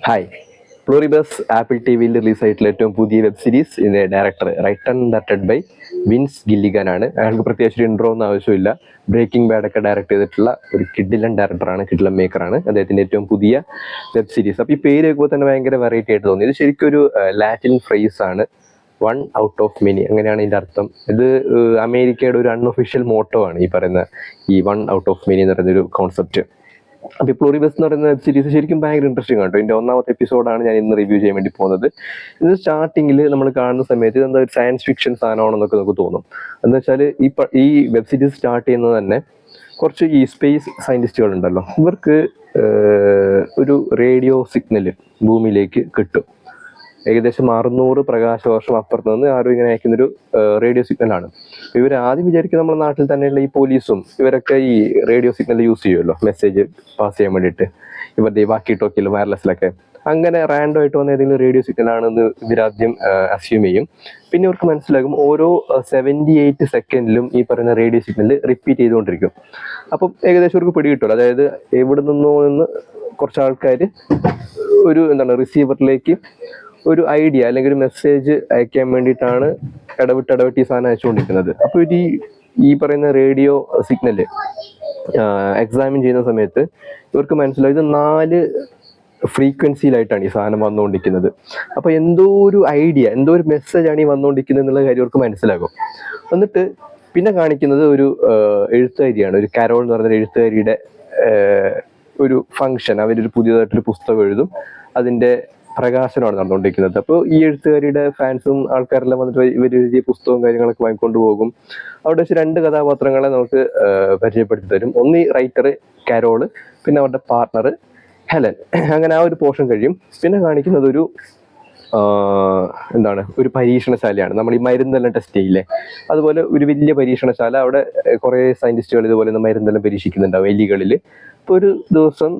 Hi. പ്ലൂറിബസ് apple T വിയിൽ റിലീസായിട്ടുള്ള ഏറ്റവും പുതിയ വെബ് സീരീസ് ഇതിന്റെ director written directed by Vince Gilligan ആണ്. അയാൾക്ക് പ്രത്യേകിച്ച് ഇൻട്രോ ഒന്നും ആവശ്യമില്ല. ബ്രേക്കിംഗ് ബാഡ് ഒക്കെ ഡയറക്ട് ചെയ്തിട്ടുള്ള ഒരു കിഡിലൻ ഡയറക്ടറാണ്, കിഡിലൻ മേക്കറാണ്. അദ്ദേഹത്തിന്റെ ഏറ്റവും പുതിയ വെബ് സീരീസ്. അപ്പോൾ ഈ പേര് കേൾക്കുമ്പോൾ തന്നെ ഭയങ്കര വെറൈറ്റി ആയിട്ട് തോന്നി. ഇത് ശരിക്കും ഒരു ലാറ്റിൻ ഫ്രേസ് ആണ്. വൺ ഔട്ട് ഓഫ് മെനി, അങ്ങനെയാണ് ഇതിന്റെ അർത്ഥം. ഇത് അമേരിക്കയുടെ ഒരു അൺഒഫീഷ്യൽ മോട്ടോ ആണ് ഈ പറയുന്ന ഈ വൺ ഔട്ട് ഓഫ് മെനി എന്ന് പറയുന്ന ഒരു കോൺസെപ്റ്റ്. അപ്പോൾ ഈ പ്ലൂറിബസ് എന്ന് പറയുന്ന വെബ് സീരീസ് ശരിക്കും ഭയങ്കര ഇൻട്രസ്റ്റിംഗ് ആണ്. ഇതിന്റെ ഒന്നാമത്തെ എപ്പിസോഡാണ് ഞാൻ ഇന്ന് റിവ്യൂ ചെയ്യാൻ വേണ്ടി പോകുന്നത്. ഇത് സ്റ്റാർട്ടിങ്ങിൽ നമ്മൾ കാണുന്ന സമയത്ത് ഇതെന്താ ഒരു സയൻസ് ഫിക്ഷൻ സാധനമാണെന്നൊക്കെ നമുക്ക് തോന്നും. എന്ന് വെച്ചാൽ ഈ വെബ് സീരീസ് സ്റ്റാർട്ട് ചെയ്യുന്നത് തന്നെ കുറച്ച് ഈ സ്പേസ് സയന്റിസ്റ്റുകൾ ഉണ്ടല്ലോ, ഇവർക്ക് ഒരു റേഡിയോ സിഗ്നൽ ഭൂമിയിലേക്ക് കിട്ടും. ഏകദേശം 600 പ്രകാശവർഷം അപ്പുറത്ത് നിന്ന് ആരും ഇങ്ങനെ അയക്കുന്നൊരു റേഡിയോ സിഗ്നലാണ്. ഇവർ ആദ്യം വിചാരിക്കും നമ്മുടെ നാട്ടിൽ തന്നെയുള്ള ഈ പോലീസും ഇവരൊക്കെ ഈ റേഡിയോ സിഗ്നൽ യൂസ് ചെയ്യുമല്ലോ മെസ്സേജ് പാസ് ചെയ്യാൻ വേണ്ടിയിട്ട്, ഇവരുടെ വാക്കി ടോക്കിലും വയർലെസ്സിലൊക്കെ. അങ്ങനെ റാൻഡം ആയിട്ട് വന്ന ഏതെങ്കിലും റേഡിയോ സിഗ്നൽ ആണെന്ന് ഇവരാദ്യം അസ്യൂം ചെയ്യും. പിന്നെ ഇവർക്ക് മനസ്സിലാകും ഓരോ 78 സെക്കൻഡിലും ഈ പറയുന്ന റേഡിയോ സിഗ്നൽ റിപ്പീറ്റ് ചെയ്തുകൊണ്ടിരിക്കും. അപ്പം ഏകദേശം ഇവർക്ക് പിടികിട്ടുമല്ലോ. അതായത് എവിടെ നിന്നോ നിന്ന് കുറച്ച് ആൾക്കാർ ഒരു റിസീവറിലേക്ക് ഒരു ഐഡിയ അല്ലെങ്കിൽ ഒരു മെസ്സേജ് അയക്കാൻ വേണ്ടിയിട്ടാണ് ഇടവിട്ട് ഈ സാധനം അയച്ചുകൊണ്ടിരിക്കുന്നത്. അപ്പോൾ ഈ പറയുന്ന റേഡിയോ സിഗ്നല് എക്സാമിൻ ചെയ്യുന്ന സമയത്ത് ഇവർക്ക് മനസ്സിലായി ഇത് 4 ഫ്രീക്വൻസിയിലായിട്ടാണ് ഈ സാധനം വന്നുകൊണ്ടിരിക്കുന്നത്. അപ്പോൾ എന്തോ ഒരു ഐഡിയ, എന്തോ ഒരു മെസ്സേജാണ് ഈ വന്നുകൊണ്ടിരിക്കുന്നത് എന്നുള്ള കാര്യം അവർക്ക് മനസ്സിലാകും. എന്നിട്ട് പിന്നെ കാണിക്കുന്നത് ഒരു എഴുത്തുകാരിയാണ്, ഒരു കരോൾ എന്ന് പറയുന്ന എഴുത്തുകാരിയുടെ ഒരു ഫംഗ്ഷൻ. അവരൊരു പുതിയതായിട്ടൊരു പുസ്തകം എഴുതും, അതിൻ്റെ പ്രകാശനമാണ് നടന്നുകൊണ്ടിരിക്കുന്നത്. അപ്പോൾ ഈ എഴുത്തുകാരിയുടെ ഫാൻസും ആൾക്കാരെല്ലാം വന്നിട്ട് ഇവർ എഴുതിയ പുസ്തകവും കാര്യങ്ങളൊക്കെ വാങ്ങിക്കൊണ്ട് പോകും. അവിടെ വെച്ച് 2 കഥാപാത്രങ്ങളെ നമുക്ക് പരിചയപ്പെടുത്തി തരും. ഒന്ന് ഈ റൈറ്റർ കാരോള്, പിന്നെ അവരുടെ പാർട്ണർ ഹെലൻ. അങ്ങനെ ആ ഒരു പോർഷൻ കഴിയും. പിന്നെ കാണിക്കുന്നത് ഒരു പരീക്ഷണശാലയാണ്. നമ്മൾ ഈ മരുന്നെല്ലാം ടെസ്റ്റ് ചെയ്യില്ലേ, അതുപോലെ ഒരു വലിയ പരീക്ഷണശാല. അവിടെ കുറേ സയന്റിസ്റ്റുകൾ ഇതുപോലെ മരുന്നെല്ലാം പരീക്ഷിക്കുന്നുണ്ടാവും എലികളിൽ. ഇപ്പോൾ ഒരു ദിവസം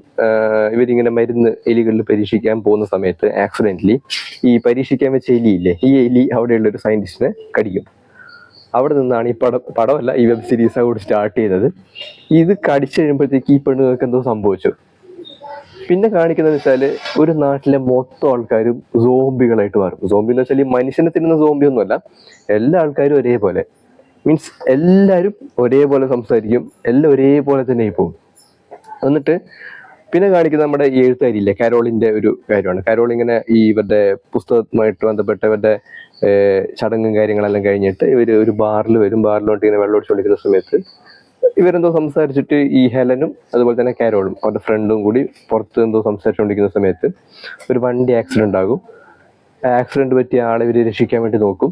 ഇവരിങ്ങനെ മരുന്ന് എലികളിൽ പരീക്ഷിക്കാൻ പോകുന്ന സമയത്ത് ആക്സിഡന്റലി ഈ പരീക്ഷിക്കാൻ വെച്ച എലിയില്ലേ, ഈ എലി അവിടെയുള്ള ഒരു സയന്റിസ്റ്റിനെ കടിക്കും. അവിടെ നിന്നാണ് ഈ പടമല്ല ഈ വെബ് സീരീസ് അവിടെ സ്റ്റാർട്ട് ചെയ്തത്. ഇത് കടിച്ചു കഴിയുമ്പോഴത്തേക്ക് ഈ പെണ്ണുങ്ങൾക്ക് എന്തോ സംഭവിച്ചു. പിന്നെ കാണിക്കുന്നത് വെച്ചാൽ ഒരു നാട്ടിലെ മൊത്തം ആൾക്കാരും സോംബികളായിട്ട് മാറും. സോംബി എന്ന് വെച്ചാൽ ഈ മനുഷ്യനെ തിന്നുന്ന സോംബി ഒന്നുമല്ല, എല്ലാ ആൾക്കാരും ഒരേപോലെ, മീൻസ് എല്ലാവരും ഒരേപോലെ സംസാരിക്കും, എല്ലാം ഒരേപോലെ തന്നെ പോകും. എന്നിട്ട് പിന്നെ കാണിക്കുന്നത് നമ്മുടെ ഈ എഴുത്തുകാരിയില്ലേ കാരോളിന്റെ ഒരു കാര്യമാണ്. കാരോൾ ഇങ്ങനെ ഇവരുടെ പുസ്തകവുമായിട്ട് ബന്ധപ്പെട്ട ഇവരുടെ ചടങ്ങും കാര്യങ്ങളെല്ലാം കഴിഞ്ഞിട്ട് ഇവർ ഒരു ബാറിൽ വരും. ബാറിലോട്ട് ഇങ്ങനെ വെള്ളം ഒടിച്ചുകൊണ്ടിരിക്കുന്ന സമയത്ത് ഇവരെന്തോ സംസാരിച്ചിട്ട് ഈ ഹെലനും അതുപോലെ തന്നെ കാരോളും അവരുടെ ഫ്രണ്ടും കൂടി പുറത്ത് എന്തോ സംസാരിച്ചുകൊണ്ടിരിക്കുന്ന സമയത്ത് ഒരു വണ്ടി ആക്സിഡന്റ് ആകും. ആക്സിഡന്റ് പറ്റിയ ആളെ ഇവർ രക്ഷിക്കാൻ വേണ്ടി നോക്കും.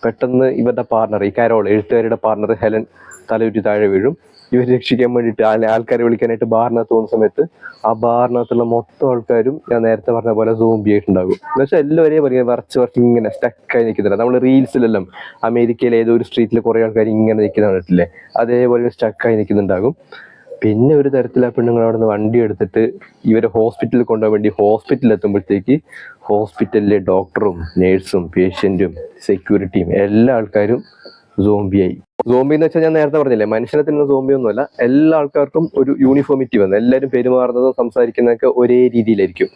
പെട്ടെന്ന് ഇവരുടെ പാർട്ണർ, ഈ കാരോൾ എഴുത്തുകാരുടെ പാർട്ണർ ഹെലൻ തലയുറ്റി താഴെ വീഴും. ഇവർ രക്ഷിക്കാൻ വേണ്ടിയിട്ട് ആൾക്കാരെ വിളിക്കാനായിട്ട് ബാറിനകത്ത് പോകുന്ന സമയത്ത് ആ ബാറിനകത്തുള്ള മൊത്തം ആൾക്കാരും ഞാൻ നേരത്തെ പറഞ്ഞ പോലെ സോംബി ആയിട്ടുണ്ടാകും. എന്ന് വെച്ചാൽ എല്ലാം ഒരേപോലെ വരച്ച് ഇങ്ങനെ സ്റ്റക്കായി നിൽക്കുന്നില്ല. നമ്മൾ റീൽസിലെല്ലാം അമേരിക്കയിലെ ഏതോ ഒരു സ്ട്രീറ്റിൽ കുറേ ആൾക്കാർ ഇങ്ങനെ നിൽക്കുന്ന കണ്ടിട്ടില്ലേ, അതേപോലെ സ്റ്റക്കായി നിൽക്കുന്നുണ്ടാകും. പിന്നെ ഒരു തരത്തിൽ ആ പെണ്ണുങ്ങൾ അവിടെ നിന്ന് വണ്ടി എടുത്തിട്ട് ഇവരെ ഹോസ്പിറ്റലിൽ കൊണ്ടുപോകാൻ വേണ്ടി ഹോസ്പിറ്റലിൽ എത്തുമ്പോഴത്തേക്ക് ഹോസ്പിറ്റലിലെ ഡോക്ടറും നേഴ്സും പേഷ്യൻറ്റും സെക്യൂരിറ്റിയും എല്ലാ ആൾക്കാരും സോംബിയായി. സോംബി എന്ന് വെച്ചാൽ ഞാൻ നേരത്തെ പറഞ്ഞില്ലേ, മനുഷ്യനെ തിന്നുന്ന സോംബി ഒന്നുമല്ല. എല്ലാ ആൾക്കാർക്കും ഒരു യൂണിഫോമിറ്റി വന്നു, എല്ലാവരും പെരുമാറുന്നതും സംസാരിക്കുന്നതൊക്കെ ഒരേ രീതിയിലായിരിക്കും.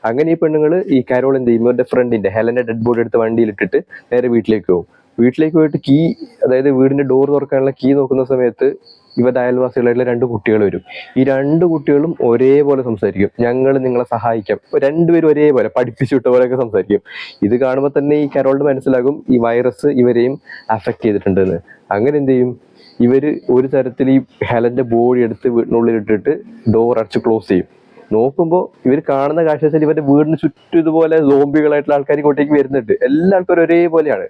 അങ്ങനെ ഈ പെണ്ണുങ്ങൾ ഈ കാരോൾ എന്ത് ചെയ്യും, ഇവരുടെ ഫ്രണ്ടിന്റെ ഹെലന്റെ ഡെഡ് ബോഡി എടുത്ത് വണ്ടിയിലിട്ടിട്ട് നേരെ വീട്ടിലേക്ക് പോകും. വീട്ടിലേക്ക് പോയിട്ട് കീ, അതായത് വീടിന്റെ ഡോർ തുറക്കാനുള്ള കീ നോക്കുന്ന സമയത്ത് ഇവരുടെ അയൽവാസികളായിട്ടുള്ള 2 കുട്ടികൾ വരും. ഈ 2 കുട്ടികളും ഒരേപോലെ സംസാരിക്കും, ഞങ്ങൾ നിങ്ങളെ സഹായിക്കാം. 2 പേരും ഒരേപോലെ പഠിപ്പിച്ചു വിട്ട പോലെയൊക്കെ സംസാരിക്കും. ഇത് കാണുമ്പോൾ തന്നെ ഈ കരോളിന് മനസ്സിലാകും ഈ വൈറസ് ഇവരെയും അഫക്റ്റ് ചെയ്തിട്ടുണ്ടെന്ന്. അങ്ങനെ എന്ത് ചെയ്യും, ഇവര് ഒരു തരത്തിൽ ഈ ഹെലന്റെ ബോഡി എടുത്ത് വീടിനുള്ളിൽ ഇട്ടിട്ട് ഡോർ അടച്ച് ക്ലോസ് ചെയ്യും. നോക്കുമ്പോൾ ഇവർ കാണുന്ന കാഴ്ച വെച്ചാൽ ഇവരുടെ വീടിന് ചുറ്റും ഇതുപോലെ സോംബികളായിട്ടുള്ള ആൾക്കാർ ഇങ്ങോട്ടേക്ക് വരുന്നുണ്ട്. എല്ലാ ആൾക്കാരും ഒരേപോലെയാണ്.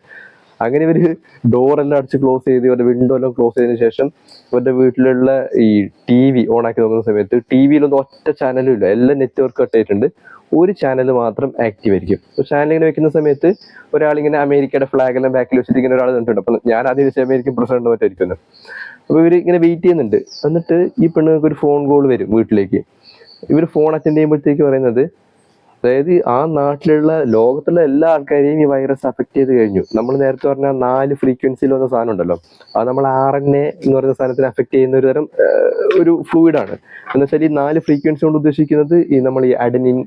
അങ്ങനെ ഇവര് ഡോറെല്ലാം അടച്ച് ക്ലോസ് ചെയ്ത് ഇവരുടെ വിൻഡോ എല്ലാം ക്ലോസ് ചെയ്തതിനു ശേഷം ഇവരുടെ വീട്ടിലുള്ള ഈ TV ഓണാക്കി നോക്കുന്ന സമയത്ത് TV-യിലൊന്നും ഒറ്റ ചാനലും ഇല്ല, എല്ലാം നെറ്റ്വർക്ക് കട്ട് ആയിട്ടുണ്ട്. ഒരു ചാനൽ മാത്രം ആക്റ്റീവ് ആയിരിക്കും. ചാനൽ ഇങ്ങനെ വെക്കുന്ന സമയത്ത് ഒരാളിങ്ങനെ അമേരിക്കയുടെ ഫ്ലാഗ് എല്ലാം ബാക്കിൽ വെച്ചിട്ട് ഇങ്ങനെ ഒരാൾ നിന്നിട്ടുണ്ട്. അപ്പൊ ഞാൻ ആദ്യം വെച്ചാൽ അമേരിക്കൻ പ്രസിഡന്റ് മറ്റായിരിക്കുന്നു. അപ്പൊ ഇവര് ഇങ്ങനെ വെയിറ്റ് ചെയ്യുന്നുണ്ട്. എന്നിട്ട് ഈ പെണ്ണുങ്ങൾക്ക് ഒരു ഫോൺ കോൾ വരും വീട്ടിലേക്ക്. ഇവർ ഫോൺ അറ്റൻഡ് ചെയ്യുമ്പോഴത്തേക്ക് പറയുന്നത് അതായത് ആ നാട്ടിലുള്ള ലോകത്തുള്ള എല്ലാ ആൾക്കാരെയും ഈ വൈറസ് അഫക്ട് ചെയ്ത് കഴിഞ്ഞു. നമ്മൾ നേരത്തെ പറഞ്ഞ 4 ഫ്രീക്വൻസിയിൽ വന്ന സാധനം ഉണ്ടല്ലോ, അത് നമ്മൾ RNA എന്ന് പറയുന്ന സാധനത്തിന് അഫക്ട് ചെയ്യുന്ന ഒരു തരം ഒരു ഫ്ലൂയിഡാണ്. എന്ന് വെച്ചാൽ ഈ 4 ഫ്രീക്വൻസി കൊണ്ട് ഉദ്ദേശിക്കുന്നത് ഈ നമ്മൾ ഈ അഡനിൻ,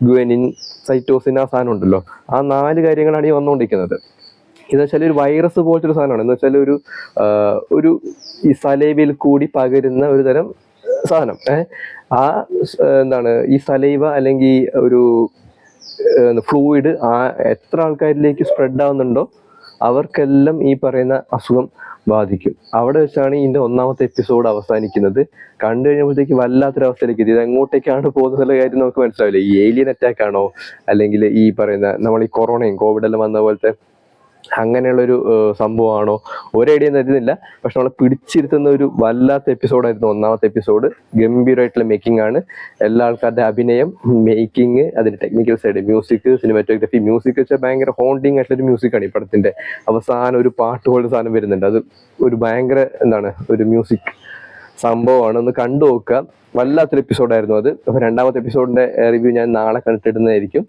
ഗ്വനിൻ, സൈറ്റോസിൻ ആ സാധനം ഉണ്ടല്ലോ, ആ 4 കാര്യങ്ങളാണ് ഈ വന്നുകൊണ്ടിരിക്കുന്നത്. എന്ന് വെച്ചാൽ ഒരു വൈറസ് പോലത്തെ ഒരു സാധനമാണ്. എന്ന് വെച്ചാൽ ഒരു ഈ സലൈവയിൽ കൂടി പകരുന്ന ഒരു തരം സാധനം. എന്താണ് ഈ സലൈവ അല്ലെങ്കിൽ ഒരു ഫ്ലൂയിഡ് എത്ര ആൾക്കാരിലേക്ക് സ്പ്രെഡ് ആവുന്നുണ്ടോ അവർക്കെല്ലാം ഈ പറയുന്ന അസുഖം ബാധിക്കും. അവിടെ വെച്ചാണ് ഇതിന്റെ 1ാമത്തെ എപ്പിസോഡ് അവസാനിക്കുന്നത്. കണ്ടു കഴിഞ്ഞപ്പോഴത്തേക്ക് വല്ലാത്തൊരവസ്ഥയിലേക്ക് എത്തി. ഇത് എങ്ങോട്ടേക്കാണ് പോകുന്നുള്ള കാര്യം നമുക്ക് മനസ്സിലാവില്ല. ഈ ഏലിയൻ അറ്റാക്ക് ആണോ, അല്ലെങ്കിൽ ഈ പറയുന്ന നമ്മൾ ഈ കൊറോണയും കോവിഡെല്ലാം വന്ന പോലത്തെ അങ്ങനെയുള്ളൊരു സംഭവമാണോ, ഒരൈഡിയ തരുന്നില്ല. പക്ഷെ നമ്മളെ പിടിച്ചിരുത്തുന്ന ഒരു വല്ലാത്ത എപ്പിസോഡായിരുന്നു 1ാമത്തെ എപ്പിസോഡ്. ഗംഭീരമായിട്ടുള്ള മേക്കിംഗ് ആണ്. എല്ലാ ആൾക്കാരുടെ അഭിനയം, മേക്കിംഗ്, അതിന്റെ technical side, music, cinematography. Music വെച്ചാൽ ഭയങ്കര ഹോണ്ടിങ് ആയിട്ടുള്ളൊരു മ്യൂസിക്കാണ്. ഈ പടത്തിന്റെ അവസാനം ഒരു പാട്ട് പോലൊരു സാധനം വരുന്നുണ്ട്. അത് ഒരു ഭയങ്കര ഒരു മ്യൂസിക് സംഭവമാണ്. ഒന്ന് കണ്ടു നോക്കുക. വല്ലാത്തൊരു എപ്പിസോഡായിരുന്നു അത്. അപ്പൊ 2ാമത്തെ എപ്പിസോഡിന്റെ റിവ്യൂ ഞാൻ നാളെ കണ്ടിടുന്നതായിരിക്കും.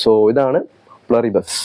സോ ഇതാണ് പ്ലറിബസ്.